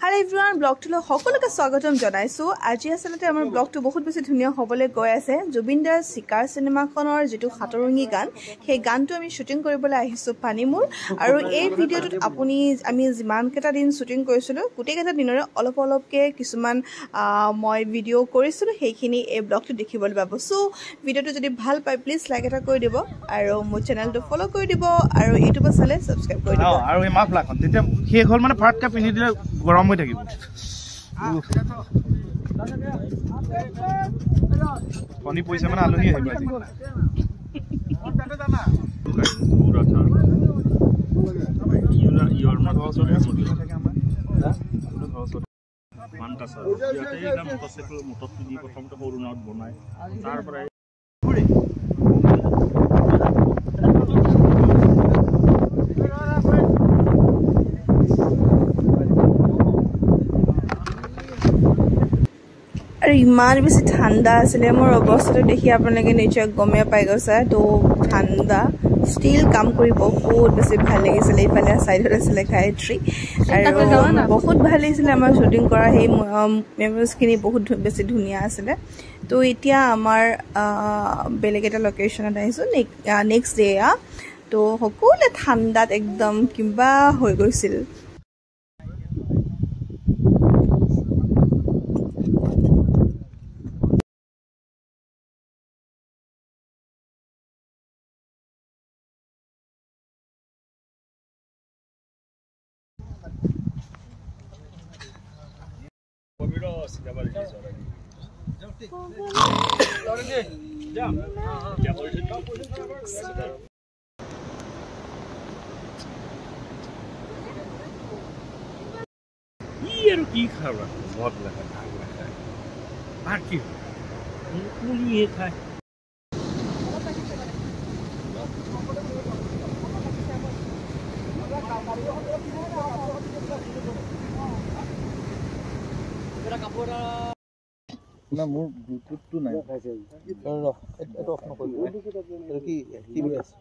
Hello everyone, blog to সকলোকে স্বাগতম জনাইছো। আজি আসলতে আমাৰ ব্লগটো বহুত বেছি ধুনিয়া হ'বলে গৈ আছে। জুবিনদাৰ শিকাৰ সিনেমাখনৰ যেটো খাতৰঙী গান, সেই গানটো আমি শুটিং কৰিবলৈ আহিছো পানীমূৰ আৰু এই ভিডিওটোত আমি যিমান কেটা দিন শুটিং কৰিছিলো গোটেই কেটা দিনৰে অলপকে কিছুমান মই ভিডিও কৰিছিলো সেইখিনি এই ব্লগটো দেখিবলৈ পাব। সো ভিডিওটো যদি ভাল পায় প্লিজ লাইক এটা কৰি দিব আৰু মোৰ চেনেলটো ফলো কৰি দিব আৰু ইউটিউবত চালে সাবস্ক্ৰাইব কৰি দিব। আৰু এই মাফলাখন তেতিয়া শেষ হ'ল মানে ফাটকা পিনি দিলে গৰম হৈ থাকিব। পানী পইচা মানে আলহী আহিব আজি। আৰু ইমান বেছি ঠাণ্ডা আছিলে মোৰ অৱস্থাটো দেখি আপোনালোকে নিশ্চয় গমে পাই গৈছে তো ঠাণ্ডা ষ্টিল কাম কৰি বহুত বেছি ভাল লাগিছিলে ইফালে সাইডত আছিলে গায়ত্ৰী আৰু বহুত ভাল লাগিছিলে আমাৰ শুটিং কৰা সেই মেমৰিজখিনি বহুত বেছি ধুনীয়া আছিলে তো এতিয়া আমাৰ বেলেগ এটা লোকেশ্যনত আহিছো নেক্সট ডে তো সকলোৱে ঠাণ্ডাত একদম কিবা হৈ গৈছিল। কি খাবা বহুত লাগে আৰ কি পুলিয়ে খায় না মোৰ ব্লুটুথটো নাই এটা অফ নকৰিব কি টিভি আছে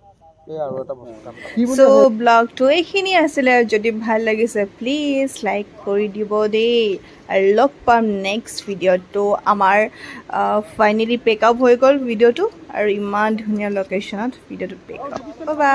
সো ব্লগটো এইখিনি আছিলে যদি ভাল লাগিছে প্লিজ লাইক কৰি দিব দেই আৰু লগ পাম নেক্সট ভিডিঅ'টো আমাৰ ফাইনেলি পেক আপ হৈ গ'ল ভিডিঅ'টো আৰু ইমান ধুনীয়া লোকেশ্যনত ভিডিঅ'টো পেক আপ বাই।